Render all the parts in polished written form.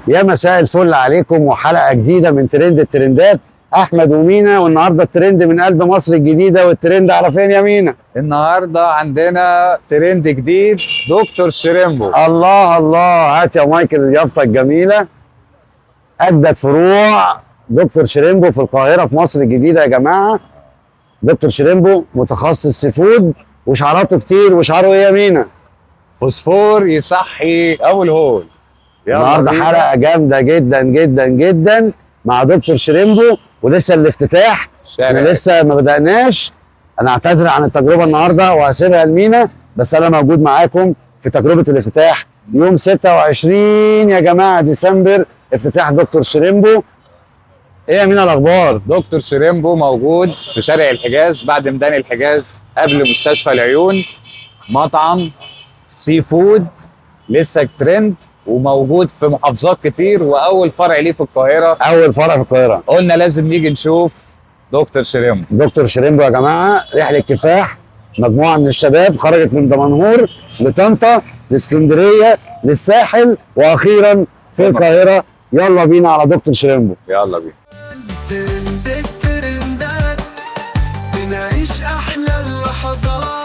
يا مساء الفل عليكم وحلقه جديده من ترند الترندات. احمد ومينا، والنهارده الترند من قلب مصر الجديده، والترند على فين يا مينا؟ النهارده عندنا ترند جديد، دكتور شريمبو. الله الله، هات يا مايكل اليافطه الجميله. اجدد فروع دكتور شريمبو في القاهره في مصر الجديده يا جماعه. دكتور شريمبو متخصص سي فود وشعراته كتير. وشعره ايه يا مينا؟ فوسفور يصحي او الهول. يلا النهارده بينا. حلقه جامده جدا جدا جدا مع دكتور شريمبو، ولسه الافتتاح. احنا شارع. لسه ما بدأناش. انا اعتذر عن التجربه النهارده وهسيبها لمينا، بس انا موجود معاكم في تجربه الافتتاح يوم 26 يا جماعه ديسمبر، افتتاح دكتور شريمبو. ايه يا مينا الاخبار؟ دكتور شريمبو موجود في شارع الحجاز بعد ميدان الحجاز قبل مستشفى العيون. مطعم سي فود لسه ترند وموجود في محافظات كتير، واول فرع ليه في القاهره. اول فرع في القاهره. قلنا لازم نيجي نشوف دكتور شريمبو. دكتور شريمبو يا جماعه رحله كفاح، مجموعه من الشباب خرجت من دمنهور لطنطا لاسكندريه للساحل واخيرا في القاهره. يلا بينا على دكتور شريمبو. يلا بينا. ترند الترندات، بنعيش أحلى اللحظات.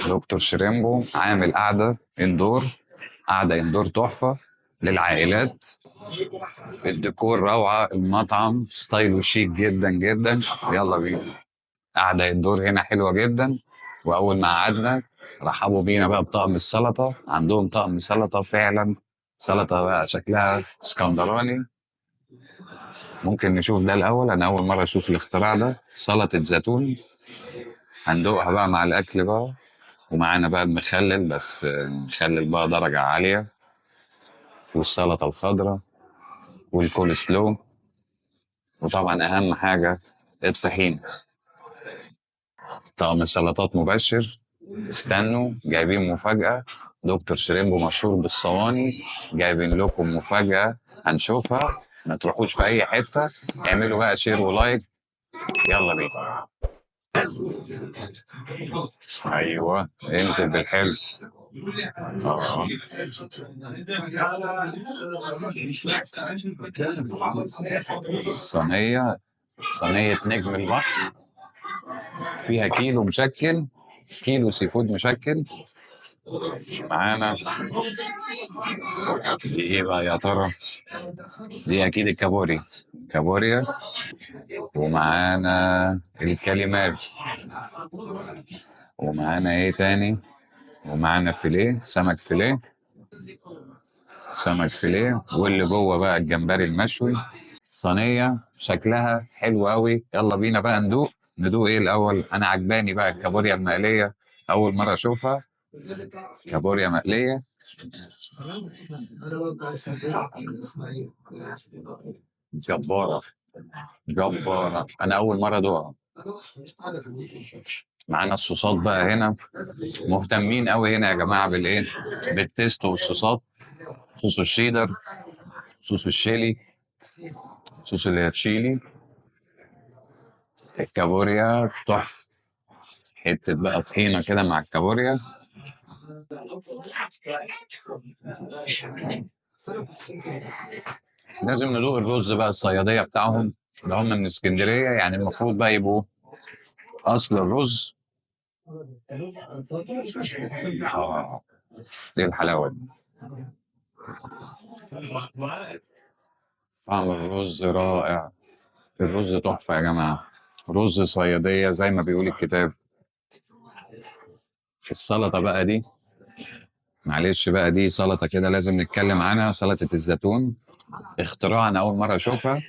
دكتور شريمبو عامل قعدة اندور تحفة للعائلات. الديكور روعة، المطعم ستايله شيك جدا جدا. يلا بينا. قعدة اندور هنا حلوة جدا. وأول ما قعدنا رحبوا بينا بقى بطقم السلطة. عندهم طقم سلطة فعلا، سلطة بقى شكلها اسكندراني. ممكن نشوف ده الأول، أنا أول مرة أشوف الاختراع ده، سلطة زيتون. هندوقها بقى مع الأكل بقى. ومعانا بقى المخلل، بس مخلل بقى درجة عالية، والسلطة الخضراء والكول سلو، وطبعا أهم حاجة الطحين. طقم السلطات مبشر. استنوا، جايبين مفاجأة. دكتور شريمبو مشهور بالصواني، جايبين لكم مفاجأة هنشوفها. ما تروحوش في أي حتة، اعملوا بقى شير ولايك. يلا بينا. أيوه، انزل بالحلو. آه. صينية نجم البحر، فيها كيلو مشكل، كيلو سي فود مشكل. معانا في ايه بقى يا ترى؟ دي اكيد الكابوري، كابوريا. ومعانا الكاليماري. ومعانا ايه تاني؟ ومعانا فيليه، سمك فيليه. سمك فيليه، واللي جوه بقى الجمبري المشوي. صينية شكلها حلو قوي. يلا بينا بقى ندوق ايه الاول. انا عجباني بقى الكابوريا المقلية، اول مرة اشوفها كابوريا مقلية. جبارة، جبارة، انا اول مرة ادوقها. معانا الصوصات بقى هنا، مهتمين قوي هنا يا جماعة بالايه، بالتيست والصوصات. صوص الشيدر، صوص الشيلي، صوص التشيلي. الكابوريا تحفة. حتة بقى طحينة كده مع الكابوريا. لازم ندوق الرز بقى الصيادية بتاعهم، ده هم من اسكندرية، يعني المفروض بقى يبقوا أصل الرز. آه، دي الحلاوة دي. طعم الرز رائع. الرز تحفة يا جماعة، رز صيادية زي ما بيقول الكتاب. السلطة بقى دي، معلش بقى، دي سلطة كده لازم نتكلم عنها، سلطة الزيتون. اختراع أنا أول مرة أشوفها.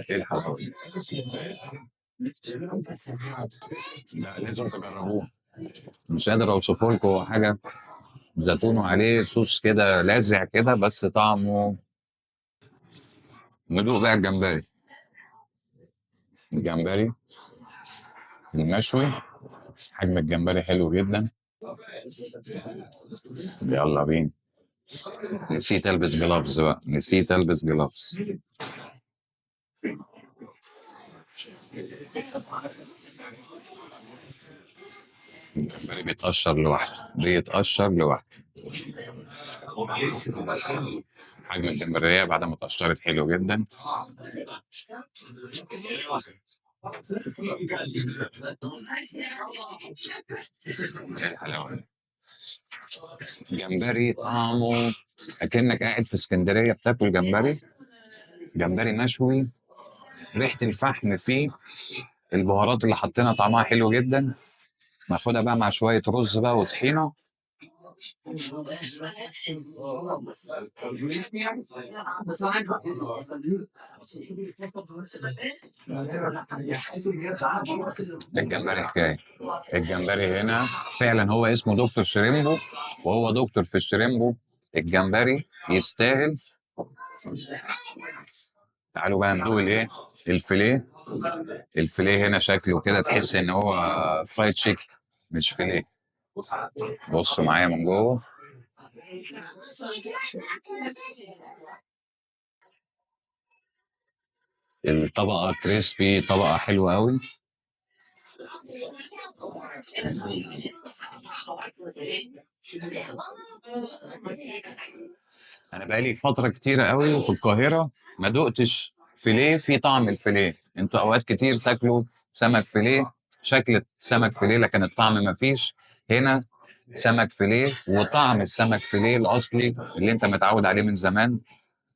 إيه الحلاوة دي؟ لا لازم تجربوه، مش قادر اوصفه لكم. هو حاجه زيتون وعليه صوص كده لاذع كده، بس طعمه. ندوق بقى الجمبري. الجمبري المشوي، حجم الجمبري حلو جدا. يلا بينا. نسيت البس جلافز بقى، نسيت البس جلافز. الجمبري بيتقشر لوحده، بيتقشر لوحده. حجم الجمبرية بعد ما اتقشرت حلو جدا. ايه الحلاوة دي. جمبري طعمه اكنك قاعد في اسكندرية بتاكل جمبري. جمبري مشوي، ريحة الفحم فيه، البهارات اللي حطينا طعمها حلو جدا. ناخدها بقى مع شوية رز بقى وطحينة. الجمبري حكاية. الجمبري هنا فعلا هو اسمه دكتور شريمبو، وهو دكتور في الشريمبو. الجمبري يستاهل. تعالوا بقى ندوق الايه، الفيليه. الفيليه هنا شكله كده تحس ان هو فرايد تشيكن مش فيليه. بصوا معايا من جوه. الطبقة كريسبي، طبقة حلوة قوي. انا بقالي فترة كتيرة قوي في القاهرة ما دقتش فيليه في طعم الفيليه. انتوا اوقات كتير تاكلوا سمك فيليه، شكل سمك فيليه لكن الطعم ما فيش. هنا سمك فيليه وطعم السمك فيليه الاصلي اللي انت متعود عليه من زمان.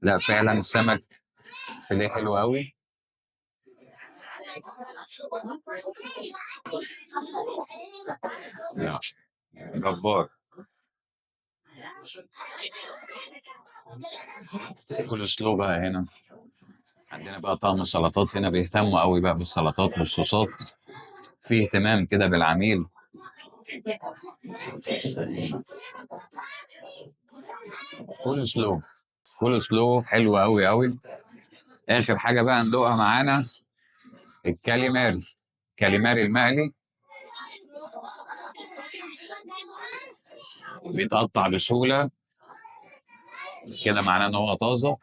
لا فعلا السمك فيليه حلو قوي. لا جبار. كل اسلوب بقى هنا. عندنا بقى طعم السلطات، هنا بيهتموا قوي بقى بالسلطات والصوصات، في اهتمام كده بالعميل. كل سلو، كل سلو حلو قوي قوي. اخر حاجه بقى ندوقها معانا الكاليماري. كاليماري المقلي بيتقطع بسهوله كده، معناه ان هو طازه.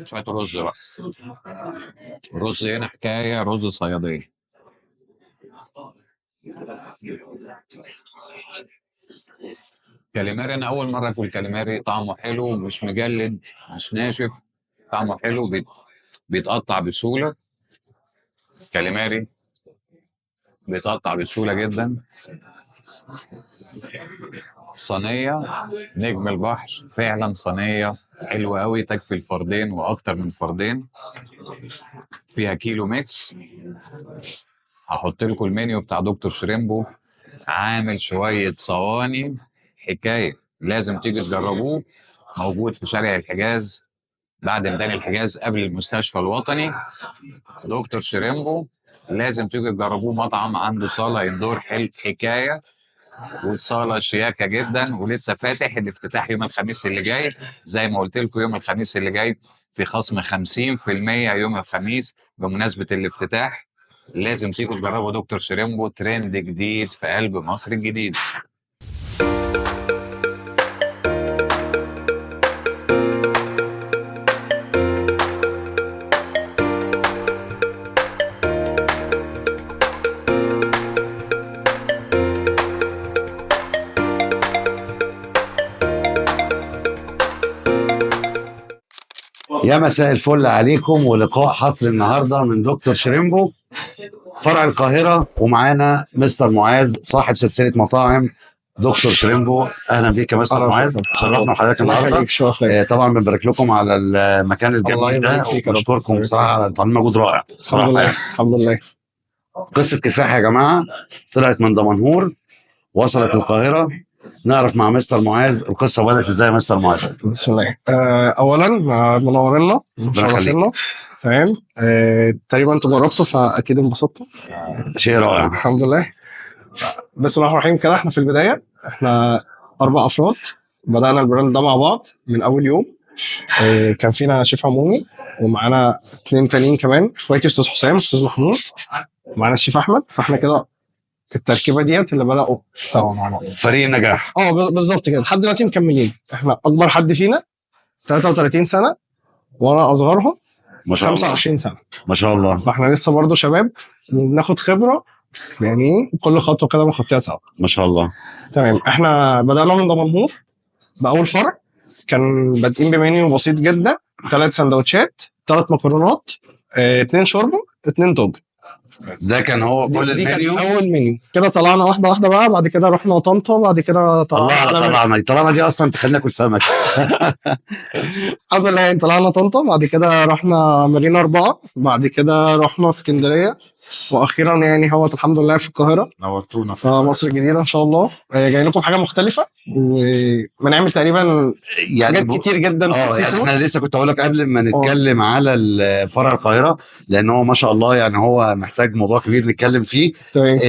شويه رز بقى. الرز هنا حكايه، رز صياديه. كاليماري انا اول مره اكل كاليماري، طعمه حلو مش مجلد مش ناشف. طعمه حلو بيتقطع بسهوله. كاليماري بيتقطع بسهوله جدا. صينيه نجم البحر، فعلا صينيه حلوه قوي تكفي الفردين واكتر من فردين. فيها كيلو ميكس. هحط لكم المنيو بتاع دكتور شريمبو، عامل شويه صواني حكايه، لازم تيجي تجربوه. موجود في شارع الحجاز بعد ميدان الحجاز قبل المستشفى الوطني. دكتور شريمبو لازم تيجي تجربوه. مطعم عنده صاله اندور حكايه، والصاله شياكه جدا، ولسه فاتح. الافتتاح يوم الخميس اللي جاي، زي ما قلت لكم يوم الخميس اللي جاي في خصم 50% يوم الخميس بمناسبه الافتتاح. لازم تيجوا تجربوا دكتور شريمبو، ترند جديد في قلب مصر الجديد. يا مساء الفل عليكم، ولقاء حصري النهارده من دكتور شريمبو فرع القاهرة، ومعانا مستر معاذ صاحب سلسلة مطاعم دكتور شريمبو، اهلا بيك يا مستر معاذ، شرفنا بحضرتك النهارده. طبعا بنبارك لكم على المكان الجميل ده ونشكركم بصراحه على تعمل مجهود رائع الحمد لله. الحمد لله. قصه كفاح يا جماعه، طلعت من دمنهور وصلت القاهره. نعرف مع مستر معاذ القصه بدات ازاي يا مستر معاذ؟ بسم الله. اولا منورنا مشرفينا. تمام. تقريبا انتوا جربتوا فاكيد انبسطتوا. شيء رائع. الحمد لله. بسم الله الرحمن الرحيم. كده احنا في البدايه، احنا 4 افراد بدانا البراند ده مع بعض من اول يوم. كان فينا شيف عمومي، ومعانا 2 تانيين كمان، اخواتي استاذ حسام واستاذ محمود، ومعانا الشيف احمد. فاحنا كده التركيبه ديت اللي بداوا سوا معانا فريق النجاح. بالظبط كده. لحد دلوقتي مكملين. احنا اكبر حد فينا 33 سنه، وانا اصغرهم ما شاء الله 25 سنه. ما شاء الله. فاحنا لسه برضو شباب وبناخد خبره، يعني ايه، كل خطوه كده بنخطيها سوا. ما شاء الله. تمام. احنا بدانا من دمنهور باول فرع. كان بادئين بمنيو بسيط جدا، 3 سندوتشات، 3 مكرونات، 2 شوربه، 2 توج. ده كان هو كل دي المنيو. كان اول منيو. كده طلعنا واحده واحده بقى. بعد كده رحنا طنطا. بعد كده طلعنا دي اصلا تخلينا ناكل سمك. الحمد لله. يعني طلعنا طنطا، بعد كده رحنا مارينا 4، بعد كده رحنا اسكندريه، واخيرا يعني هو الحمد لله في القاهره. نورتونا في مصر الجديده ان شاء الله. جاي لكم حاجه مختلفه، وبنعمل تقريبا يعني حاجات كتير جدا في السي فود. احنا لسه كنت اقول لك قبل ما نتكلم على فرع القاهره، لان هو ما شاء الله يعني هو محتاج موضوع كبير نتكلم فيه.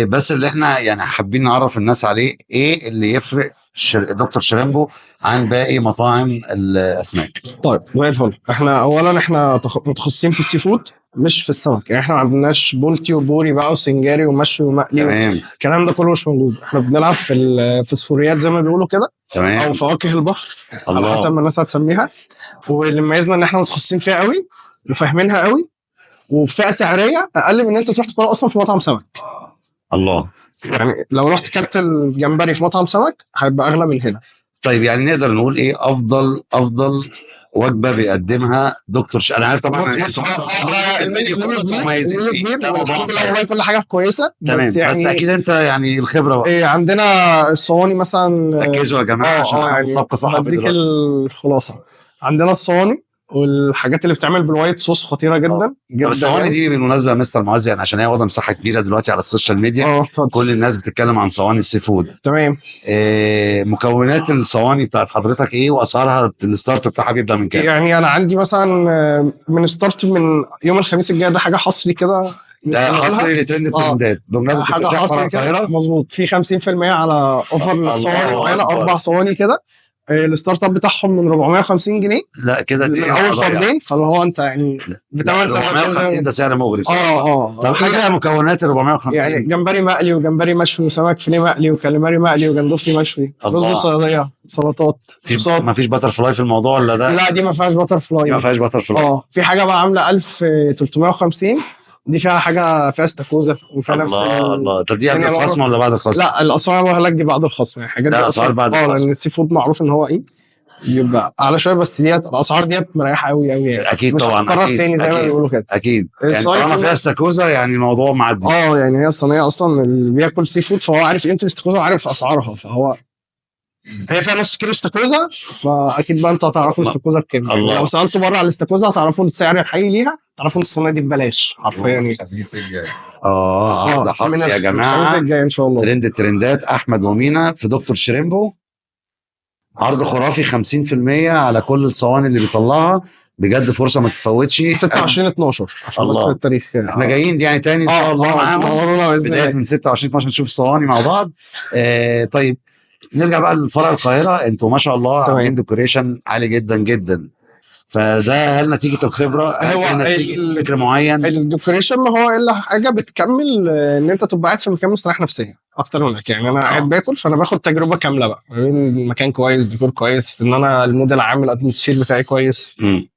بس اللي احنا يعني حابين نعرف الناس عليه ايه اللي يفرق دكتور شريمبو عن باقي مطاعم الاسماك. طيب زي الفل. احنا اولا احنا متخصصين في السي فود مش في السمك. يعني احنا ما عندناش بولتي وبوري بقى وسنجاري ومشوي ومقلي. تمام. الكلام ده كله مش موجود. احنا بنلعب في الفسفوريات زي ما بيقولوا كده. تمام. او فواكه البحر على حسب ما الناس هتسميها. واللي ميزنا ان احنا متخصصين فيها قوي وفاهمينها قوي، وفئه سعريه اقل من ان انت تروح تاكلها اصلا في مطعم سمك. الله. يعني لو رحت كلت الجمبري في مطعم سمك هيبقى اغلى من هنا. طيب يعني نقدر نقول ايه افضل وجبه بيقدمها دكتور انا عارف طبعا المنيو كله مميز فيه. الحمد لله والله كل حاجه كويسه. بس يعني بس اكيد انت يعني الخبره بقى. عندنا الصواني مثلا. ركزوا يا جماعه عشان ناخد سبقه صح. بديك الخلاصه. عندنا الصواني والحاجات اللي بتعمل بالوايت صوص خطيره جدا جدا. الصواني دي بالمناسبه يا مستر معاذ يعني عشان هي واخده مساحه كبيره دلوقتي على السوشيال ميديا. كل الناس بتتكلم عن صواني السي فود. تمام. مكونات الصواني بتاعت حضرتك ايه، واسعارها الستارت بتاعها بيبدا من كام؟ يعني انا عندي مثلا من ستارت من يوم الخميس الجاي. ده حاجه حصري كده. ده حصري لترند الترندات بمناسبه افتتاح فرع القاهره. مظبوط. في 50% على اوفر للصواني معانا 4 صواني كده. الستارت اب بتاعهم من 450 جنيه. لا كده من اول فردين. فاللي هو انت يعني بثمن 450 ده سعر مغري. طب حاجه مكونات 450 يعني جمبري مقلي وجمبري مشوي وسمك فيليه مقلي وكاليماري مقلي وجندوفلي مشوي، رز صياديه، سلطات، صوصات. ما فيش باتر فلاي في الموضوع ولا ده؟ لا دي ما فيهاش باتر فلاي. دي ما فيهاش باتر فلاي. في حاجه بقى عامله 1350. دي فيها حاجه فيها استاكوزا وفيها نفس الله. طب دي قبل الخصم ولا بعد الخصم؟ لا الاسعار اللي بقولها لك دي بعد الخصم. يعني حاجات دي اسعار بعد الخصم. لان السي فود معروف ان هو ايه يبقى اعلى شويه. بس ديت الاسعار ديت مريحه قوي قوي يعني. اكيد طبعا. مش هتكرر تاني زي ما بيقولوا كده. اكيد يعني طالما فيها استاكوزا يعني الموضوع معدي. يعني هي الصينيه اصلا اللي بياكل سي فود فهو عارف قيمه الاستاكوزا وعارف اسعارها. فهو هي فيها نص كيلو استاكوزا، فاكيد بقى انتوا هتعرفوا الاستاكوزا بكام. لو سالتوا بره على الاستاكوزا هتعرفوا السعر الحقيقي ليها. تعرفوا ان الصينيه دي ببلاش حرفيا يعني. ده حصري يا جماعه. ان شاء الله. ترند الترندات احمد ومينا في دكتور شريمبو. عرض خرافي 50% على كل الصواني اللي بيطلعها. بجد فرصه ما تتفوتش. 26/12 عشان بس التاريخ. احنا جايين دي يعني تاني ان شاء الله معاهم. بدايه من 26/12 نشوف الصواني مع بعض. طيب نرجع بقى لفرع القاهره. انتوا ما شاء الله عاملين ديكوريشن عالي جدا جدا. فده هل نتيجه الخبره؟ هل نتيجه فكر معين؟ الديكوريشن ما هو الا حاجه بتكمل ان انت تبقى قاعد في مكان مستريح نفسيا اكتر منك. يعني انا قاعد باكل فانا باخد تجربه كامله بقى. مكان كويس، ديكور كويس، ان انا المود العام الاتموسفير بتاعي كويس.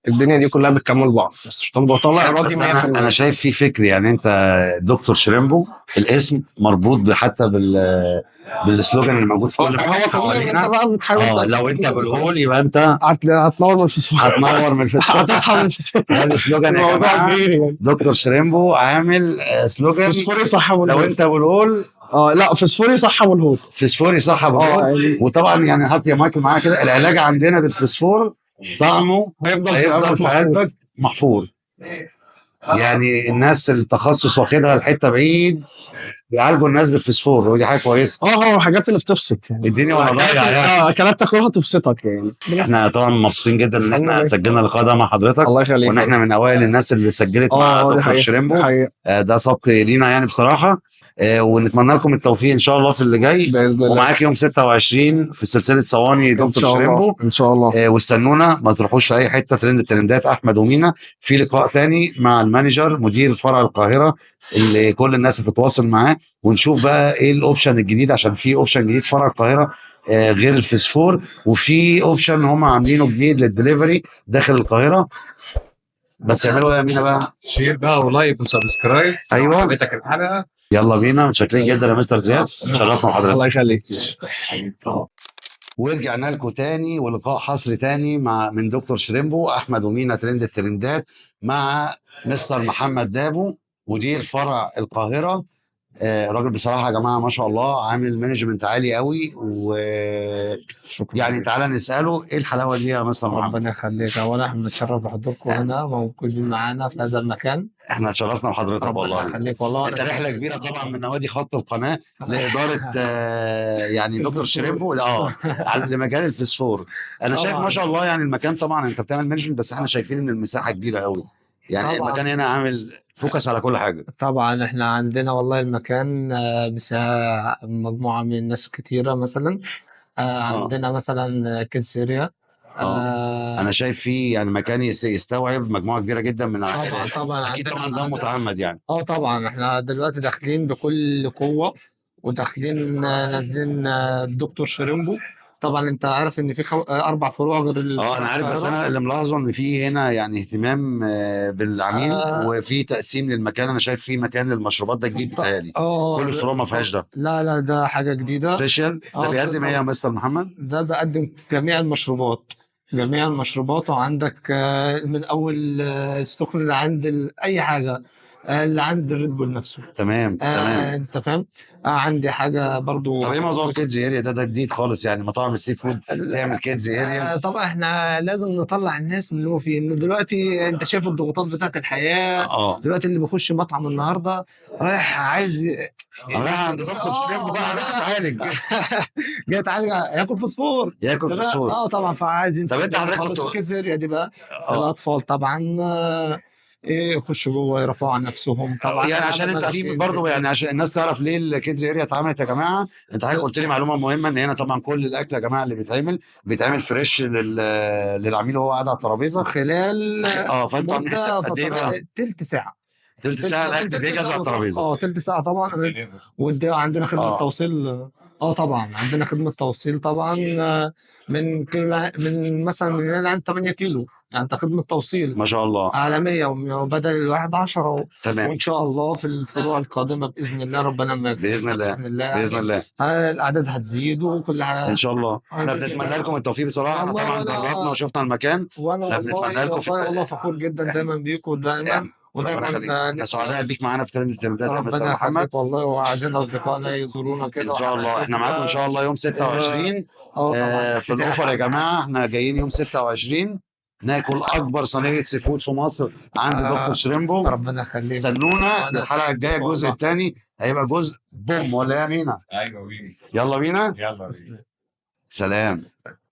الدنيا دي كلها بتكمل بعض. بس مش تبقى طالع راضي 100%. انا شايف في فكر. يعني انت دكتور شريمبو الاسم مربوط حتى بالسلوجان اللي موجود في كل انت بقى بتحاول لو انت بالهول يبقى انت هتنور من الفسفور. هتصحى من الفسفور. ده السلوجان يا جماعه. دكتور شريمبو عامل سلوجان فسفوري صح. لو انت بالهول لا فسفوري صح ابو الهول. فسفوري صح ابو الهول. وطبعا يعني حط يا مايكل معايا كده، العلاج عندنا بالفسفور طعمه هيفضل في قلبك محفور. يعني الناس التخصص واخدها الحته بعيد، بيعالجوا الناس بالفسفور، ودي حاجه كويسه. هو الحاجات اللي بتبسط يعني. الدنيا ولا ضايعه يعني. اكلات تاكلها تبسطك يعني. احنا طبعا مبسوطين جدا ان احنا سجلنا اللقاء ده مع حضرتك، الله يخليك. وان احنا من اوائل الناس اللي سجلت مع دي دكتور حقيقة. شريمبو. حقيقة. ده سبق لينا يعني بصراحه. ونتمنى لكم التوفيق ان شاء الله في اللي جاي باذن الله. ومعاك يوم 26 في سلسله صواني دكتور شريمبو ان شاء الله. واستنونا، ما تروحوش في اي حته. ترند الترندات احمد ومينا في لقاء تاني مع المانجر مدير فرع القاهره اللي كل الناس هتتواصل معاه، ونشوف بقى ايه الاوبشن الجديد، عشان في اوبشن جديد فرع القاهره غير الفسفور، وفي اوبشن هم عاملينه جديد للدليفري داخل القاهره. بس يعملوا ايه يا مينا بقى؟ شير بقى ولايك وسبسكرايب. ايوه. عجبتك الحلقه؟ يلا بينا، متشكرين جدا يا مستر زياد، شرفنا بحضرتك. الله يخليك. ورجعنا لكم تاني ولقاء حصري تاني من دكتور شريمبو احمد ومينا ترند الترندات مع مستر محمد دابو مدير فرع القاهره. راجل بصراحه يا جماعه ما شاء الله عامل مانجمنت عالي قوي، يعني تعالى نساله ايه الحلاوه دي يا مستر محمد. ربنا يخليك. اولا احنا بنتشرف بحضوركم هنا موجودين معانا في هذا المكان. احنا اتشرفنا بحضرتك ربنا والله. يخليك والله. انت رحله كبيره طبعا من نوادي خط القناه لاداره يعني دكتور شريمبو لمجال الفسفور. انا شايف ما شاء الله يعني المكان، طبعا انت بتعمل مانجمنت بس احنا شايفين ان المساحه كبيره قوي، يعني طبعاً. المكان هنا عامل فوكس على كل حاجه. طبعا احنا عندنا والله المكان مساحة مجموعة من الناس كتيرة مثلا. عندنا مثلا كيدزيريا. انا شايف فيه يعني مكان يستوعب مجموعه كبيره جدا من العائلات. طبعا اكيد عندنا طبعا ده متعمد يعني. طبعا احنا دلوقتي داخلين بكل قوة، وداخلين نازلين بدكتور شريمبو. طبعا انت عارف ان في 4 فروع غير انا عارف، بس انا اللي ملاحظه ان في هنا يعني اهتمام بالعميل وفي تقسيم للمكان. انا شايف في مكان للمشروبات ده جديد بتهيألي. كل الفروع ما فيهاش ده. لا ده حاجة جديدة. سبيشال. ده بيقدم ايه يا مستر محمد؟ ده بقدم جميع المشروبات. جميع المشروبات، وعندك من اول السخن اللي عند اي حاجة اللي عند الريد بول نفسه. تمام. انت فاهم. عندي حاجة برضو. طب ايه موضوع كيدز اريا ده جديد خالص، يعني مطاعم السي فود تعمل كيدز اريا؟ طبعا احنا لازم نطلع الناس من اللي هو فيه، ان دلوقتي انت شايف الضغوطات بتاعت الحياة. دلوقتي اللي بيخش مطعم النهارده رايح عايز رايح عند دكتور شريمبو بقى، رايح اتعالج. جاي يتعالج، ياكل فوسفور. فوسفور. طبعا فعايز ينسى. طب انت حضرتك خلاص الكيدز اريا دي بقى الاطفال طبعا يخشوا جوه يرفعوا عن نفسهم طبعا. يعني عشان انت في برضه، يعني عشان الناس تعرف ليه الكيدز اريا اتعملت يا جماعه. انت حضرتك قلت لي معلومه مهمه، ان هنا طبعا كل الاكل يا جماعه اللي بيتعمل فريش للعميل وهو قاعد على الترابيزه خلال فانت قد ايه بقى؟ تلت ساعه. تلت ساعه الاكل بيجهز على الترابيزه. تلت ساعه طبعا. عندنا خدمه توصيل. طبعا عندنا خدمه توصيل طبعا من مثلا من هنا عند 8 كيلو. يعني انت خدمه توصيل ما شاء الله عالميه، وبدل الواحد 10. تمام. وان شاء الله في الفروع القادمه باذن الله ربنا باذن الله الاعداد هتزيد وكل حاجه ان شاء الله. احنا بنتمنى لكم التوفيق بصراحه. احنا طبعا جربنا وشفنا المكان، وانا بنتمنى لكم والله فخور جدا دايما بيكم ودايما احنا سعداء بيك معانا في ترند الترندات يا مستر محمد والله، وعايزين اصدقائنا يزورونا كده ان شاء الله. احنا معاكم ان شاء الله يوم 26 في الاوفر يا جماعه. احنا جايين يوم 26 ناكل اكبر صينيه سي فود في مصر عند دكتور شريمبو. ربنا يخليك. استنونا الحلقه الجايه. الجزء الثاني هيبقى جزء بوم، ولا يا مينا؟ ايوه بينا. يلا بينا. يلا. سلام.